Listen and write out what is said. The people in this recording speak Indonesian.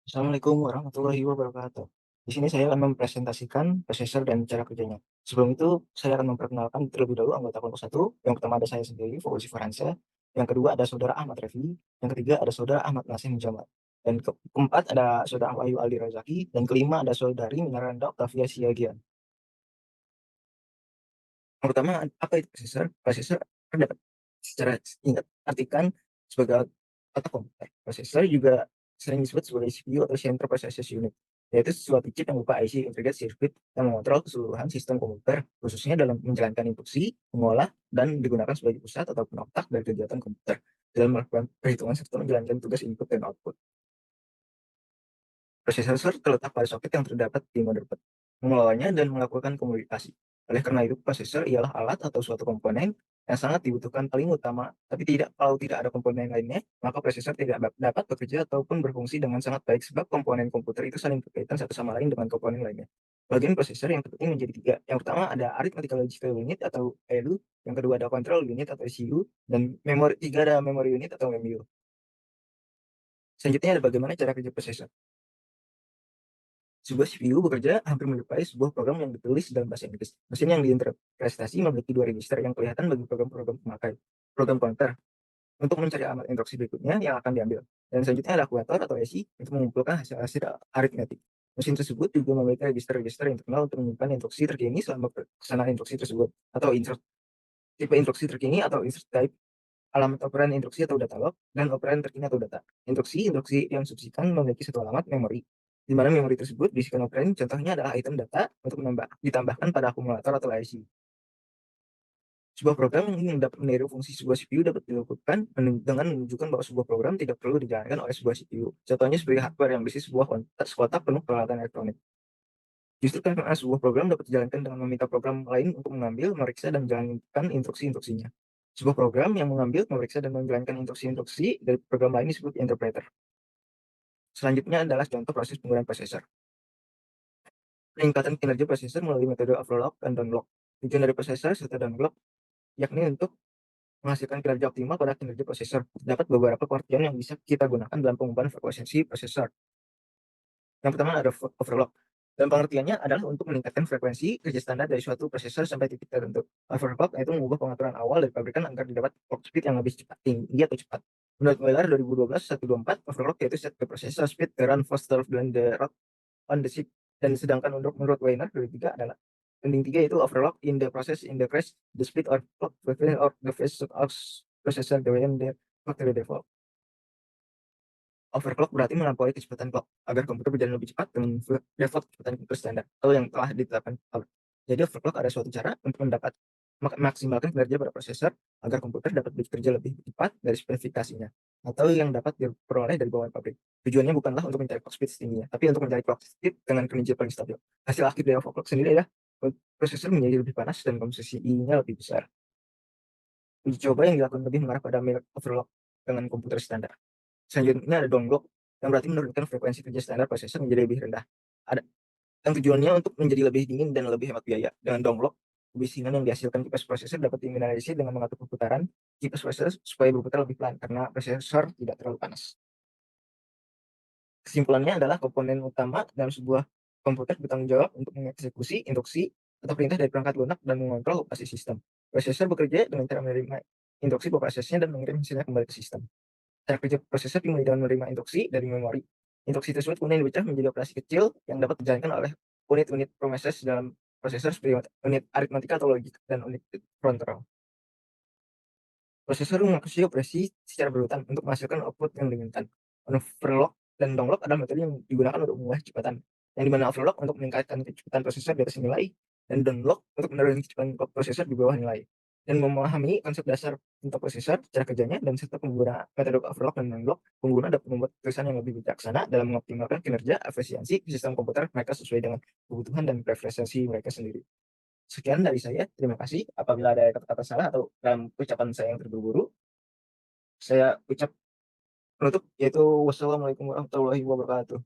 Assalamualaikum warahmatullahi wabarakatuh. Di sini saya akan mempresentasikan prosesor dan cara kerjanya. Sebelum itu, saya akan memperkenalkan terlebih dahulu anggota kelompok satu. Yang pertama ada saya sendiri, Fauzi Farhansyah. Yang kedua ada saudara Ahmad Refi. Yang ketiga ada saudara Ahmad Nasim Jamal. Dan keempat ada saudara Wahyu Aldi Razaki. Dan kelima ada saudari Minaranda Octavia Siagian. Yang pertama, apa itu prosesor? Prosesor dapat secara singkat artikan sebagai otak komputer. Prosesor juga sering disebut sebagai CPU atau Central Processing Unit, yaitu suatu chip yang berupa IC Integrated Circuit yang mengontrol keseluruhan sistem komputer, khususnya dalam menjalankan instruksi, mengolah, dan digunakan sebagai pusat ataupun otak dari kegiatan komputer dalam melakukan perhitungan serta menjalankan tugas input dan output. Prosesor terletak pada soket yang terdapat di motherboard, mengelolanya dan melakukan komunikasi. Oleh karena itu, prosesor ialah alat atau suatu komponen yang sangat dibutuhkan paling utama, tapi kalau tidak ada komponen lainnya, maka prosesor tidak dapat bekerja ataupun berfungsi dengan sangat baik sebab komponen komputer itu saling berkaitan satu sama lain dengan komponen lainnya. Bagian prosesor yang terpenting menjadi tiga. Yang pertama ada Arithmetical Logical Unit atau ALU, yang kedua ada Control Unit atau ECU, dan tiga ada Memory Unit atau MU. Selanjutnya ada bagaimana cara kerja prosesor. Sebuah CPU bekerja hampir menyerupai sebuah program yang ditulis dalam bahasa Inggris. Mesin yang diinterpretasi memiliki dua register yang kelihatan bagi program-program pemakai. Program counter untuk mencari alamat instruksi berikutnya yang akan diambil. Dan selanjutnya ada akumulator atau ECI untuk mengumpulkan hasil-hasil aritmetik. Mesin tersebut juga memiliki register-register internal untuk menyimpan instruksi terkini selama pelaksanaan instruksi tersebut, atau insert tipe instruksi terkini atau insert type, alamat operan instruksi atau data log, dan operan terkini atau data. Instruksi yang subsikan memiliki satu alamat memori, di mana memori tersebut diisikan operan, contohnya adalah item data untuk ditambahkan pada akumulator atau IC. Sebuah program yang ingin dapat meniru fungsi sebuah CPU dapat dilakukan dengan menunjukkan bahwa sebuah program tidak perlu dijalankan oleh sebuah CPU. Contohnya sebagai hardware yang berisi sebuah kotak penuh peralatan elektronik. Justru karena sebuah program dapat dijalankan dengan meminta program lain untuk mengambil, memeriksa, dan menjalankan instruksi-instruksinya. Sebuah program yang mengambil, memeriksa, dan menjalankan instruksi-instruksi dari program lain disebut interpreter. Selanjutnya adalah contoh proses penggunaan prosesor. Peningkatan kinerja prosesor melalui metode overclock dan download. Tujuan dari prosesor serta download yakni untuk menghasilkan kinerja optimal pada kinerja prosesor. Terdapat beberapa pengertian yang bisa kita gunakan dalam pengembangan frekuensi prosesor. Yang pertama ada overclock. Dan pengertiannya adalah untuk meningkatkan frekuensi kerja standar dari suatu prosesor sampai titik tertentu. Overclock yaitu mengubah pengaturan awal dari pabrikan agar didapat clock speed yang lebih cepat, tinggi atau cepat. Menurut Euler 2012-124, overclock yaitu set the processor speed to run faster than the rate on the chip. Dan sedangkan menurut Weiner 2003 adalah ending 3 itu overclock in the process in the crash, the speed or clock frequency or the phase of processor when the factory default. Overclock berarti melampaui kecepatan clock agar komputer berjalan lebih cepat dengan default kecepatan komputer standar atau yang telah ditetapkan. Jadi overclock ada suatu cara untuk maksimalkan kinerja pada prosesor agar komputer dapat bekerja lebih cepat dari spesifikasinya atau yang dapat diperoleh dari bawaan pabrik. Tujuannya bukanlah untuk mencari clock speed setingginya, tapi untuk mencari clock speed dengan kinerja paling stabil. Hasil akhir dari overclock sendiri adalah prosesor menjadi lebih panas dan komposisi-nya lebih besar. Uji coba yang dilakukan lebih mengarah pada mirror overclock dengan komputer standar. Selanjutnya ada download, yang berarti menurunkan frekuensi kerja standar prosesor menjadi lebih rendah. Ada yang tujuannya untuk menjadi lebih dingin dan lebih hemat biaya. Dengan download, kebisingan yang dihasilkan kipas prosesor dapat diminimalisir dengan mengatur perputaran kipas prosesor supaya berputar lebih pelan karena prosesor tidak terlalu panas. Kesimpulannya adalah komponen utama dalam sebuah komputer bertanggung jawab untuk mengeksekusi instruksi atau perintah dari perangkat lunak dan mengontrol operasi sistem. Prosesor bekerja dengan cara menerima instruksi prosesnya dan mengirim hasilnya kembali ke sistem. Cara kerja prosesor dimulai dengan menerima instruksi dari memori. Instruksi tersebut kemudian dipecah menjadi operasi kecil yang dapat dijalankan oleh unit-unit proses dalam prosesor seperti unit aritmatika atau logik dan unit kontrol. Prosesor mengeksekusi operasi secara berurutan untuk menghasilkan output yang diinginkan. Overclock dan download adalah metode yang digunakan untuk mengubah kecepatan, yang dimana overclock untuk meningkatkan kecepatan prosesor di atas nilai, dan download untuk menurunkan kecepatan prosesor di bawah nilai. Dan memahami konsep dasar untuk prosesor, cara kerjanya, dan serta pengguna metode overclock dan download, pengguna dapat membuat keputusan yang lebih bijaksana dalam mengoptimalkan kinerja efisiensi sistem komputer mereka sesuai dengan kebutuhan dan preferensi mereka sendiri. Sekian dari saya, terima kasih. Apabila ada kata-kata salah atau dalam ucapan saya yang terburu-buru, saya ucap penutup, yaitu wassalamualaikum warahmatullahi wabarakatuh.